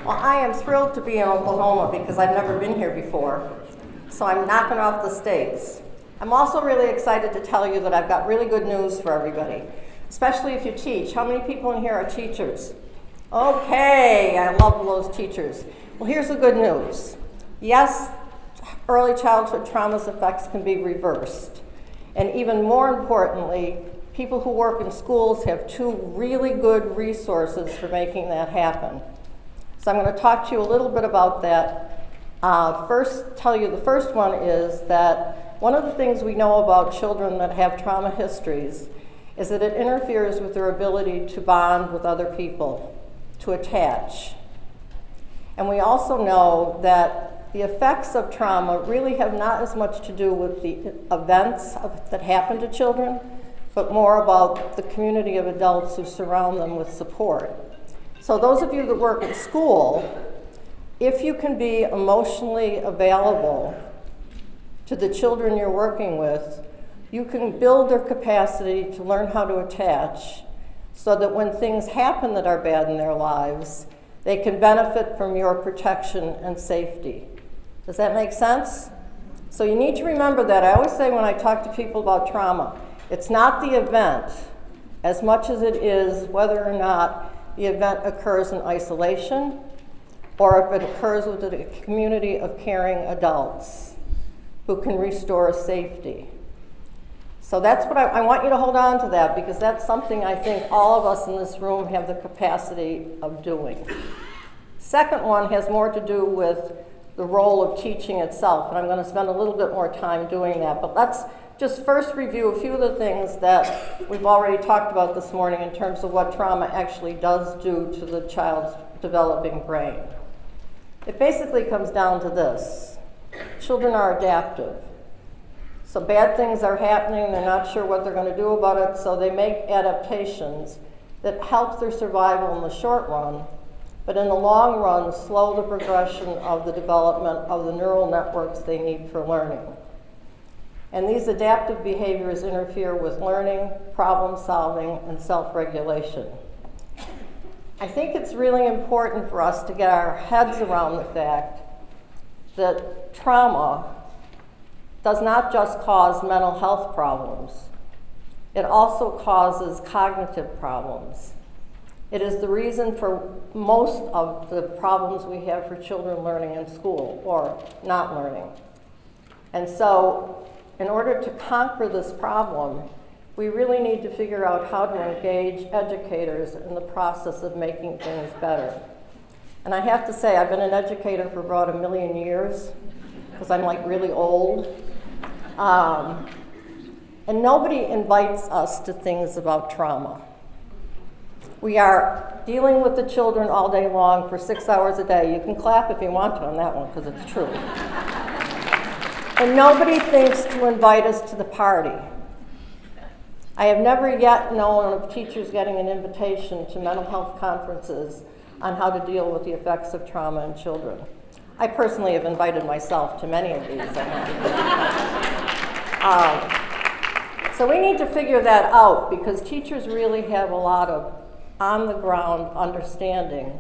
Well, I am thrilled to be in Oklahoma because I've never been here before, so I'm knocking off the states. I'm also really excited to tell you that I've got really good news for everybody, especially if you teach. How many people in here are teachers? Okay, I love those teachers. Well, here's the good news. Yes, early childhood trauma's effects can be reversed. And even more importantly, people who work in schools have two really good resources for making that happen. So I'm going to talk to you a little bit about that. The first one is that one of the things we know about children that have trauma histories is that it interferes with their ability to bond with other people, to attach. And we also know that the effects of trauma really have not as much to do with the events that happen to children, but more about the community of adults who surround them with support. So those of you that work in school, if you can be emotionally available to the children you're working with, you can build their capacity to learn how to attach so that when things happen that are bad in their lives, they can benefit from your protection and safety. Does that make sense? So you need to remember that. I always say when I talk to people about trauma, it's not the event as much as it is whether or not the event occurs in isolation or if it occurs within a community of caring adults who can restore safety. So that's what I want you to hold on to that, because that's something I think all of us in this room have the capacity of doing. Second one has more to do with the role of teaching itself, and I'm going to spend a little bit more time doing that. But let's just first review a few of the things that we've already talked about this morning in terms of what trauma actually does do to the child's developing brain. It basically comes down to this. Children are adaptive. So bad things are happening, they're not sure what they're going to do about it, so they make adaptations that help their survival in the short run, but in the long run slow the progression of the development of the neural networks they need for learning. And these adaptive behaviors interfere with learning, problem solving, and self-regulation. I think it's really important for us to get our heads around the fact that trauma does not just cause mental health problems. It also causes cognitive problems. It is the reason for most of the problems we have for children learning in school or not learning. And so, in order to conquer this problem, we really need to figure out how to engage educators in the process of making things better. And I have to say, I've been an educator for about 1 million years, because I'm like really old. And nobody invites us to things about trauma. We are dealing with the children all day long for 6 hours a day. You can clap if you want to on that one, because it's true. And nobody thinks to invite us to the party. I have never yet known of teachers getting an invitation to mental health conferences on how to deal with the effects of trauma in children. I personally have invited myself to many of these. So we need to figure that out, because teachers really have a lot of on-the-ground understanding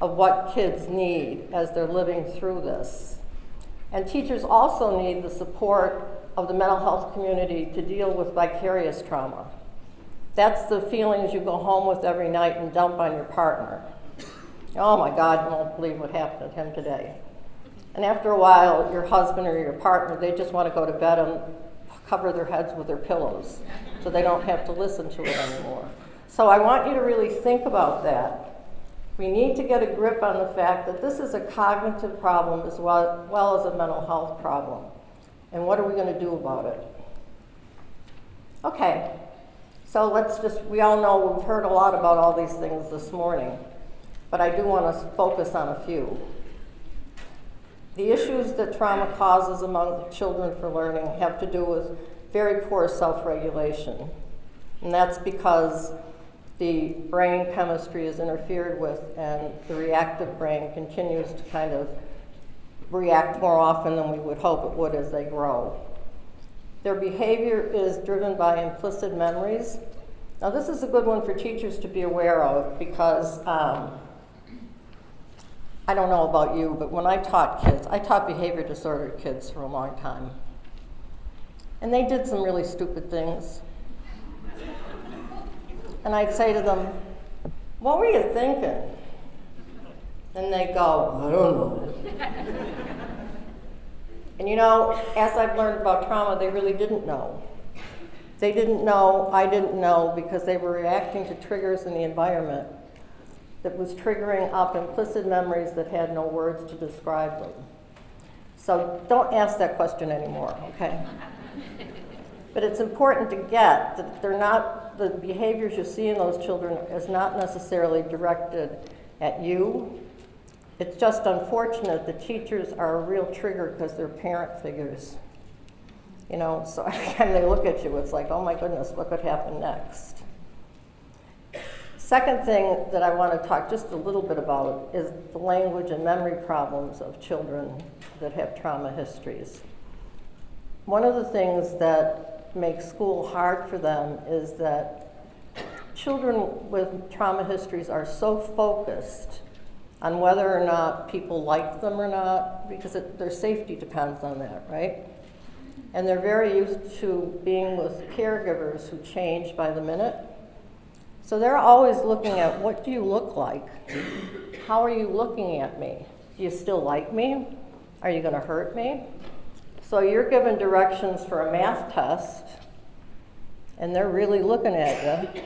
of what kids need as they're living through this. And teachers also need the support of the mental health community to deal with vicarious trauma. That's the feelings you go home with every night and dump on your partner. Oh my God, you won't believe what happened to him today. And after a while, your husband or your partner, they just want to go to bed and cover their heads with their pillows so they don't have to listen to it anymore. So I want you to really think about that. We need to get a grip on the fact that this is a cognitive problem as well as a mental health problem. And what are we going to do about it? Okay, so we all know we've heard a lot about all these things this morning, but I do want to focus on a few. The issues that trauma causes among children for learning have to do with very poor self-regulation. And that's because the brain chemistry is interfered with and the reactive brain continues to kind of react more often than we would hope it would as they grow. Their behavior is driven by implicit memories. Now this is a good one for teachers to be aware of, because I don't know about you, but when I taught kids, I taught behavior disordered kids for a long time. And they did some really stupid things. And I'd say to them, "What were you thinking?" And they go, "I don't know." And you know, as I've learned about trauma, they really didn't know. They didn't know, I didn't know, because they were reacting to triggers in the environment that was triggering up implicit memories that had no words to describe them. So don't ask that question anymore, okay? But it's important to get that they're not, the behaviors you see in those children is not necessarily directed at you. It's just unfortunate that teachers are a real trigger because they're parent figures. You know, so every time they look at you, it's like, oh my goodness, what could happen next? Second thing that I want to talk just a little bit about is the language and memory problems of children that have trauma histories. One of the things that makes school hard for them is that children with trauma histories are so focused on whether or not people like them or not, because their safety depends on that, right? And they're very used to being with caregivers who change by the minute. So they're always looking at, what do you look like? How are you looking at me? Do you still like me? Are you gonna hurt me? So you're given directions for a math test, and they're really looking at you.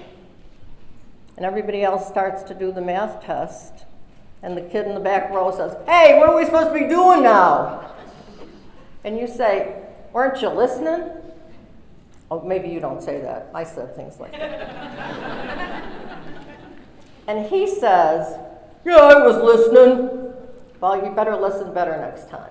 And everybody else starts to do the math test, and the kid in the back row says, "Hey, what are we supposed to be doing now?" And you say, "Weren't you listening?" Oh, maybe you don't say that. I said things like that. And he says, "Yeah, I was listening." Well, you better listen better next time.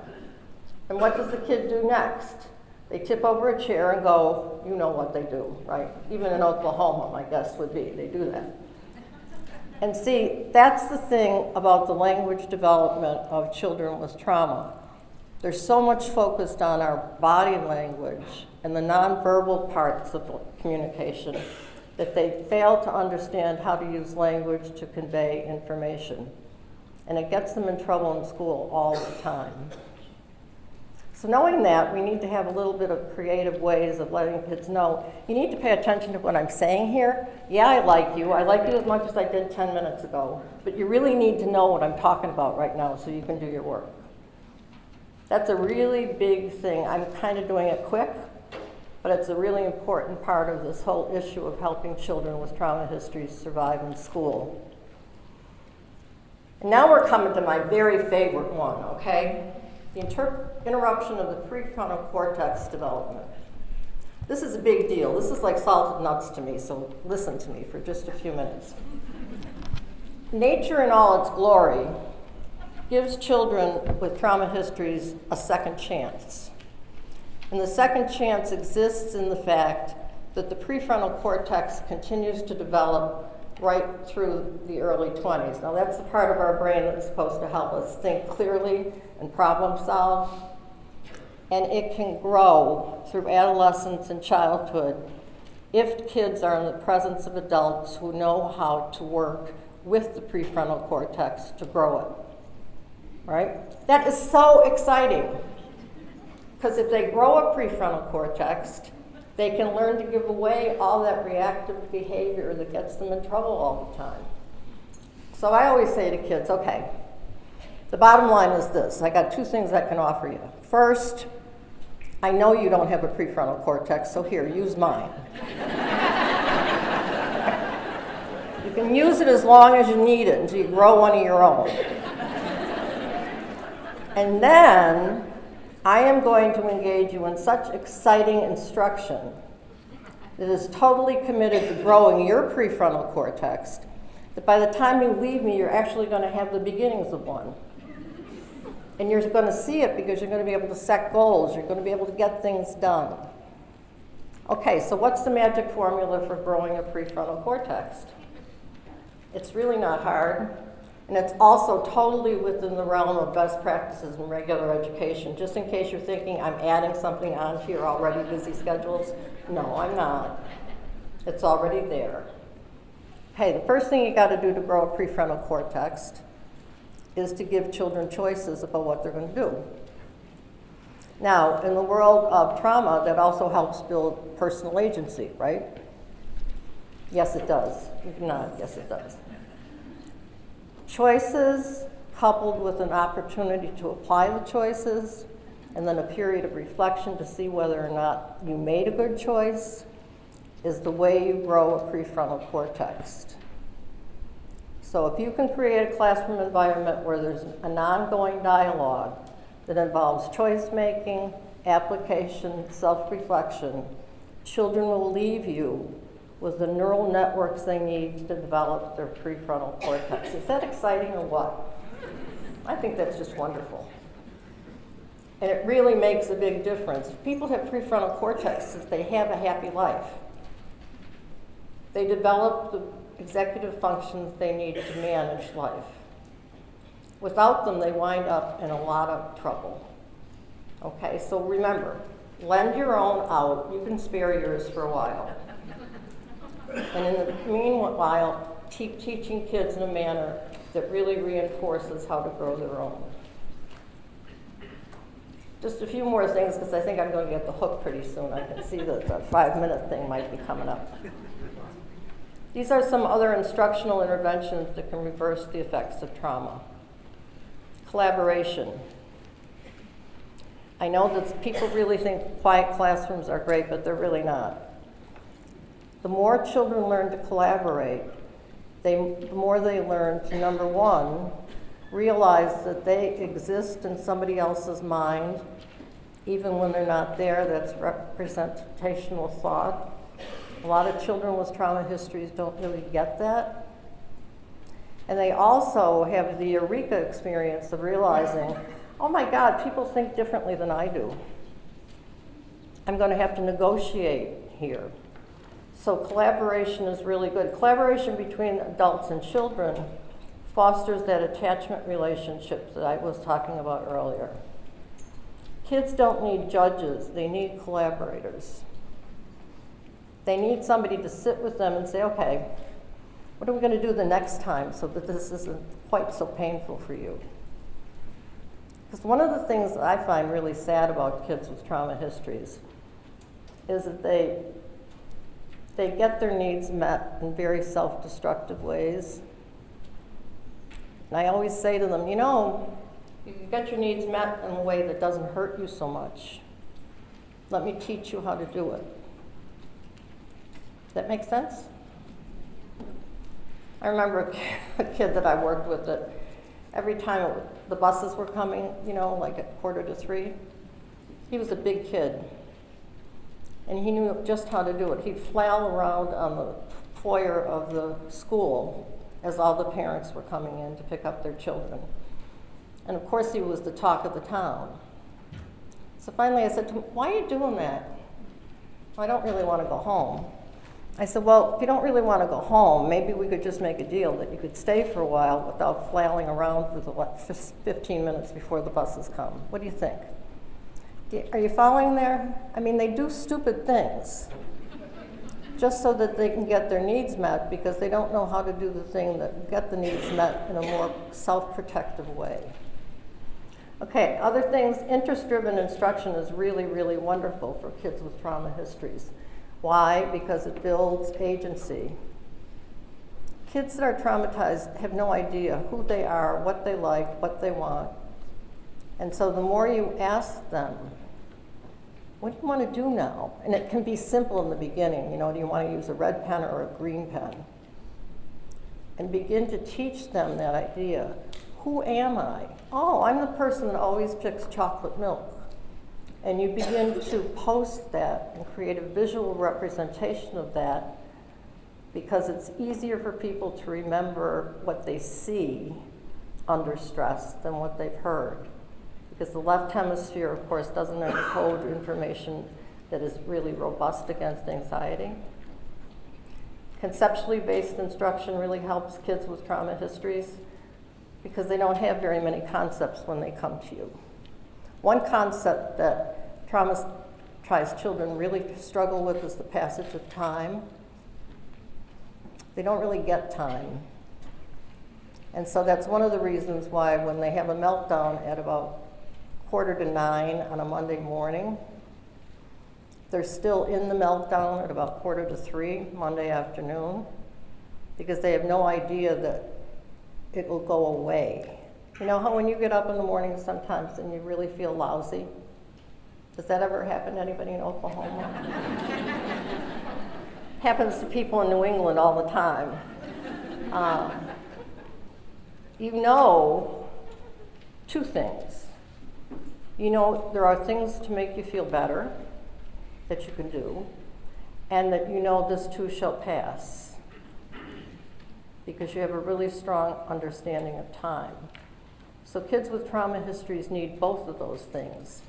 And what does the kid do next? They tip over a chair and go, you know what they do, right? Even in Oklahoma, my guess would be, they do that. And see, that's the thing about the language development of children with trauma. They're so much focused on our body language and the nonverbal parts of communication that they fail to understand how to use language to convey information. And it gets them in trouble in school all the time. So knowing that, we need to have a little bit of creative ways of letting kids know, you need to pay attention to what I'm saying here. Yeah, I like you as much as I did 10 minutes ago, but you really need to know what I'm talking about right now so you can do your work. That's a really big thing. I'm kind of doing it quick, but it's a really important part of this whole issue of helping children with trauma histories survive in school. And now we're coming to my very favorite one, okay? The interruption of the prefrontal cortex development. This is a big deal. This is like salted nuts to me, so listen to me for just a few minutes. Nature in all its glory gives children with trauma histories a second chance. And the second chance exists in the fact that the prefrontal cortex continues to develop right through the early 20s. Now that's the part of our brain that's supposed to help us think clearly and problem solve. And it can grow through adolescence and childhood if kids are in the presence of adults who know how to work with the prefrontal cortex to grow it, right? That is so exciting, because if they grow a prefrontal cortex, they can learn to give away all that reactive behavior that gets them in trouble all the time. So I always say to kids, okay, the bottom line is this. I got two things I can offer you. First, I know you don't have a prefrontal cortex, so here, use mine. You can use it as long as you need it until you grow one of your own. And then, I am going to engage you in such exciting instruction that is totally committed to growing your prefrontal cortex that by the time you leave me, you're actually going to have the beginnings of one. And you're going to see it because you're going to be able to set goals. You're going to be able to get things done. Okay, so what's the magic formula for growing a prefrontal cortex? It's really not hard. And it's also totally within the realm of best practices in regular education. Just in case you're thinking I'm adding something onto your already busy schedules. No, I'm not. It's already there. Okay, the first thing you got to do to grow a prefrontal cortex is to give children choices about what they're going to do. Now, in the world of trauma, that also helps build personal agency, right? Yes, it does. You can nod. Yes, it does. Choices coupled with an opportunity to apply the choices, and then a period of reflection to see whether or not you made a good choice, is the way you grow a prefrontal cortex. So if you can create a classroom environment where there's an ongoing dialogue that involves choice making, application, self-reflection, children will leave you with the neural networks they need to develop their prefrontal cortex. Is that exciting or what? I think that's just wonderful. And it really makes a big difference. If people have prefrontal cortexes, they have a happy life. They develop the executive functions they need to manage life. Without them, they wind up in a lot of trouble. Okay, so remember, lend your own out. You can spare yours for a while. And in the meanwhile, keep teaching kids in a manner that really reinforces how to grow their own. Just a few more things, because I think I'm going to get the hook pretty soon. I can see that the 5-minute thing might be coming up. These are some other instructional interventions that can reverse the effects of trauma. Collaboration. I know that people really think quiet classrooms are great, but they're really not. The more children learn to collaborate, the more they learn to, number one, realize that they exist in somebody else's mind, even when they're not there. That's representational thought. A lot of children with trauma histories don't really get that. And they also have the eureka experience of realizing, oh my God, people think differently than I do. I'm going to have to negotiate here. So collaboration is really good. Collaboration between adults and children fosters that attachment relationship that I was talking about earlier. Kids don't need judges, they need collaborators. They need somebody to sit with them and say, okay, what are we going to do the next time so that this isn't quite so painful for you? Because one of the things that I find really sad about kids with trauma histories is that they get their needs met in very self-destructive ways. And I always say to them, you know, you can get your needs met in a way that doesn't hurt you so much. Let me teach you how to do it. Does that make sense? I remember a kid that I worked with that every time the buses were coming, you know, like at 2:45, he was a big kid. And he knew just how to do it. He'd flail around on the foyer of the school as all the parents were coming in to pick up their children. And of course, he was the talk of the town. So finally I said to him, why are you doing that? Well, I don't really want to go home. I said, well, if you don't really want to go home, maybe we could just make a deal that you could stay for a while without flailing around for the 15 minutes before the buses come. What do you think? Are you following there? I mean, they do stupid things just so that they can get their needs met because they don't know how to do the thing that get the needs met in a more self-protective way. Okay, other things, interest-driven instruction is really, really wonderful for kids with trauma histories. Why? Because it builds agency. Kids that are traumatized have no idea who they are, what they like, what they want. And so the more you ask them, what do you want to do now? And it can be simple in the beginning. You know, do you want to use a red pen or a green pen? And begin to teach them that idea. Who am I? Oh, I'm the person that always picks chocolate milk. And you begin to post that and create a visual representation of that because it's easier for people to remember what they see under stress than what they've heard. Because the left hemisphere, of course, doesn't encode information that is really robust against anxiety. Conceptually based instruction really helps kids with trauma histories because they don't have very many concepts when they come to you. One concept that traumatized children really struggle with is the passage of time. They don't really get time. And so that's one of the reasons why when they have a meltdown at about 8:45 on a Monday morning, they're still in the meltdown at about 2:45 Monday afternoon, because they have no idea that it will go away. You know how when you get up in the morning sometimes and you really feel lousy? Does that ever happen to anybody in Oklahoma? Happens to people in New England all the time. You know two things. You know there are things to make you feel better that you can do, and that you know this too shall pass, because you have a really strong understanding of time. So kids with trauma histories need both of those things.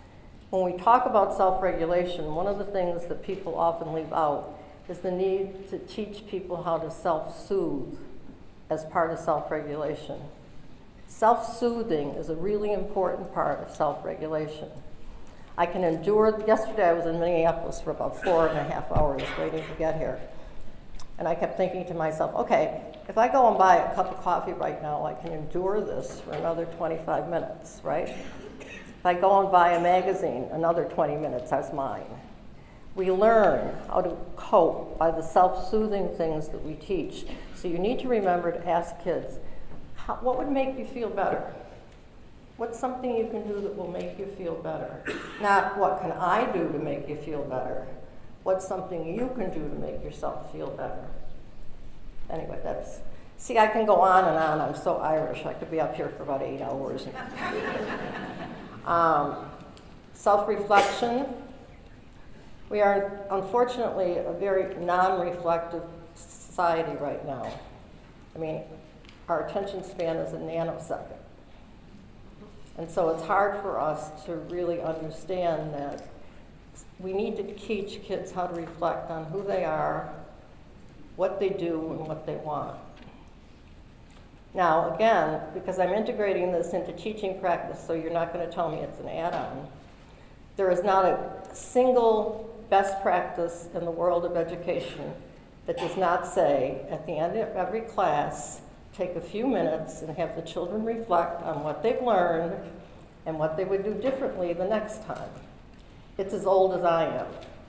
When we talk about self-regulation, one of the things that people often leave out is the need to teach people how to self-soothe as part of self-regulation. Self-soothing is a really important part of self-regulation. I can endure, yesterday I was in Minneapolis for about 4.5 hours waiting to get here. And I kept thinking to myself, okay, if I go and buy a cup of coffee right now, I can endure this for another 25 minutes, right? If I go and buy a magazine, another 20 minutes, that's mine. We learn how to cope by the self-soothing things that we teach. So you need to remember to ask kids, what would make you feel better? What's something you can do that will make you feel better? Not what can I do to make you feel better? What's something you can do to make yourself feel better? Anyway, see, I can go on and on. I'm so Irish. I could be up here for about 8 hours. Self-reflection. We are, unfortunately, a very non-reflective society right now. I mean, our attention span is a nanosecond. And so it's hard for us to really understand that we need to teach kids how to reflect on who they are, what they do, and what they want. Now, again, because I'm integrating this into teaching practice, so you're not going to tell me it's an add-on, there is not a single best practice in the world of education that does not say, at the end of every class, take a few minutes and have the children reflect on what they've learned and what they would do differently the next time. It's as old as I am.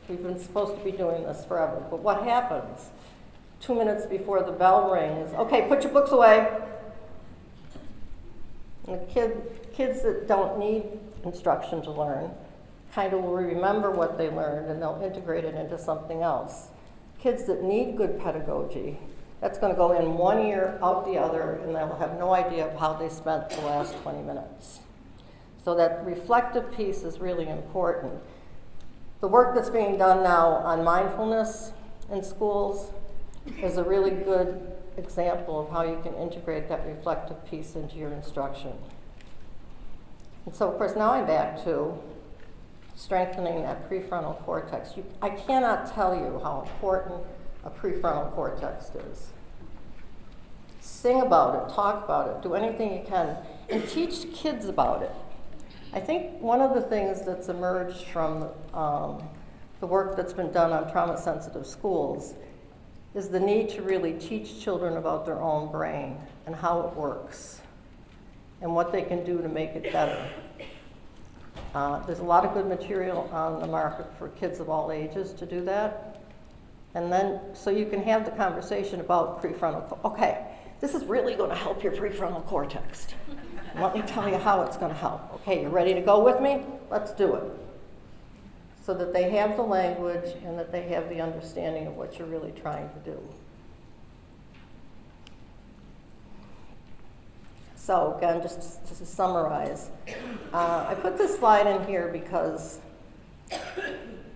We've been supposed to be doing this forever. But what happens? 2 minutes before the bell rings, okay, put your books away. And the kids that don't need instruction to learn kind of will remember what they learned and they'll integrate it into something else. Kids that need good pedagogy, that's going to go in one ear, out the other, and they'll have no idea of how they spent the last 20 minutes. So that reflective piece is really important. The work that's being done now on mindfulness in schools is a really good example of how you can integrate that reflective piece into your instruction. And so, of course, now I'm back to strengthening that prefrontal cortex. I cannot tell you how important a prefrontal cortex is. Sing about it, talk about it, do anything you can, and teach kids about it. I think one of the things that's emerged from the work that's been done on trauma-sensitive schools is the need to really teach children about their own brain and how it works and what they can do to make it better. There's a lot of good material on the market for kids of all ages to do that. And then, so you can have the conversation about prefrontal, okay, this is really going to help your prefrontal cortex. Let me tell you how it's going to help. Okay, you ready to go with me? Let's do it. So that they have the language and that they have the understanding of what you're really trying to do. So again, just to summarize, I put this slide in here because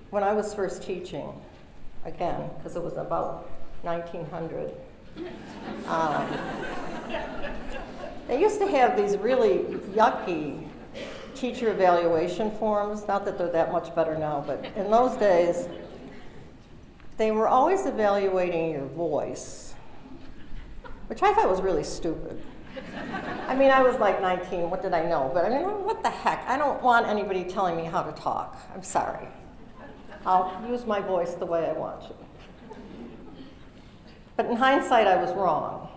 when I was first teaching, again, because it was about 1900, they used to have these really yucky teacher evaluation forms. Not that they're that much better now, but in those days, they were always evaluating your voice, which I thought was really stupid. I mean, I was like 19, what did I know? But I mean, what the heck? I don't want anybody telling me how to talk. I'm sorry. I'll use my voice the way I want to. But in hindsight, I was wrong.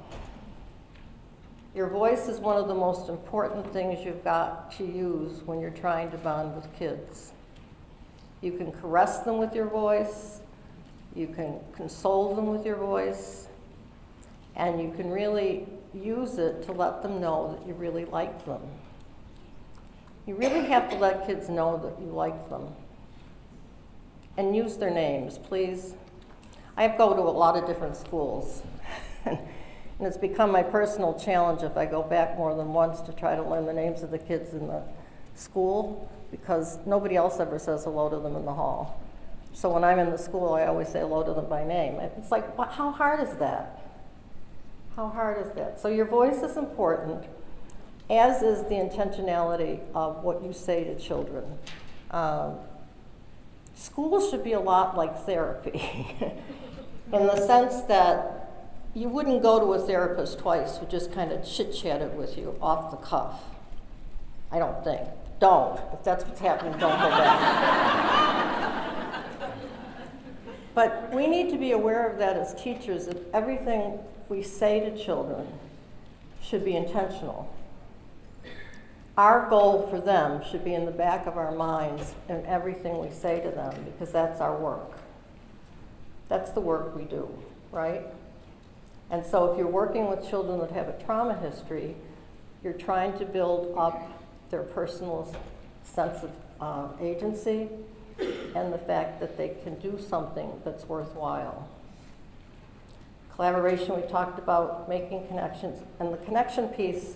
Your voice is one of the most important things you've got to use when you're trying to bond with kids. You can caress them with your voice, you can console them with your voice, and you can really use it to let them know that you really like them. You really have to let kids know that you like them. And use their names, please. I go to a lot of different schools. And it's become my personal challenge if I go back more than once to try to learn the names of the kids in the school, because nobody else ever says hello to them in the hall. So when I'm in the school, I always say hello to them by name. It's like, how hard is that? How hard is that? So your voice is important, as is the intentionality of what you say to children. School should be a lot like therapy, in the sense that you wouldn't go to a therapist twice who just kind of chit-chatted with you off the cuff. I don't think. Don't. If that's what's happening, don't go back. But we need to be aware of that as teachers, that everything we say to children should be intentional. Our goal for them should be in the back of our minds in everything we say to them, because that's our work. That's the work we do, right? And so if you're working with children that have a trauma history, you're trying to build up their personal sense of agency and the fact that they can do something that's worthwhile. Collaboration, we talked about making connections, and the connection piece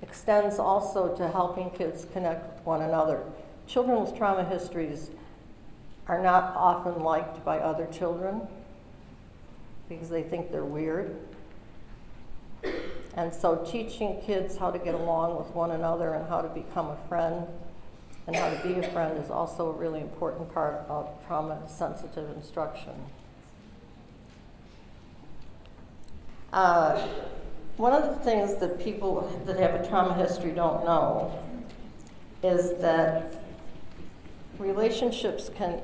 extends also to helping kids connect with one another. Children with trauma histories are not often liked by other children because they think they're weird. And so teaching kids how to get along with one another and how to become a friend and how to be a friend is also a really important part of trauma-sensitive instruction. One of the things that people that have a trauma history don't know is that relationships can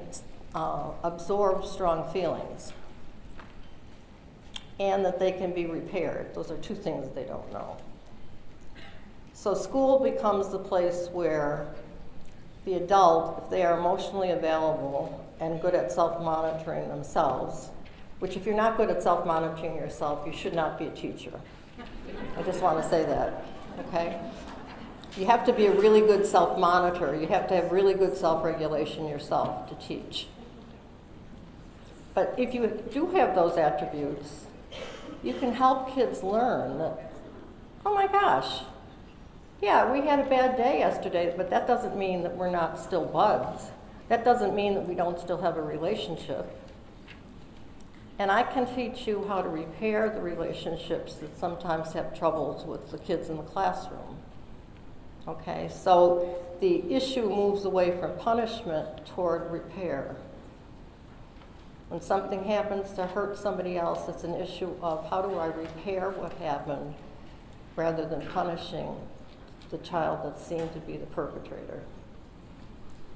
absorb strong feelings, and that they can be repaired. Those are two things they don't know. So school becomes the place where the adult, if they are emotionally available and good at self-monitoring themselves, which if you're not good at self-monitoring yourself, you should not be a teacher. I just want to say that, okay? You have to be a really good self-monitor. You have to have really good self-regulation yourself to teach. But if you do have those attributes, you can help kids learn that, oh my gosh, yeah, we had a bad day yesterday, but that doesn't mean that we're not still buds. That doesn't mean that we don't still have a relationship. And I can teach you how to repair the relationships that sometimes have troubles with the kids in the classroom. Okay, so the issue moves away from punishment toward repair. When something happens to hurt somebody else, it's an issue of how do I repair what happened rather than punishing the child that's seen to be the perpetrator.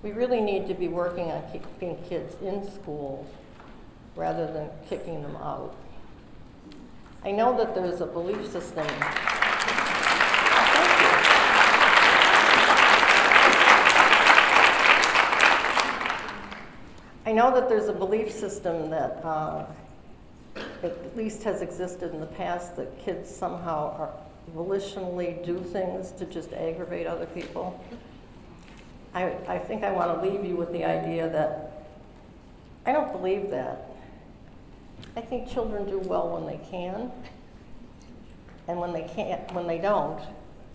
We really need to be working on keeping kids in school rather than kicking them out. I know that there's a belief system. I know that there's a belief system that at least has existed in the past, that kids somehow volitionally do things to just aggravate other people. I think I want to leave you with the idea that I don't believe that. I think children do well when they can, and when they can't, when they don't,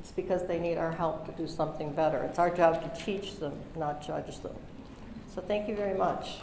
it's because they need our help to do something better. It's our job to teach them, not judge them. So thank you very much.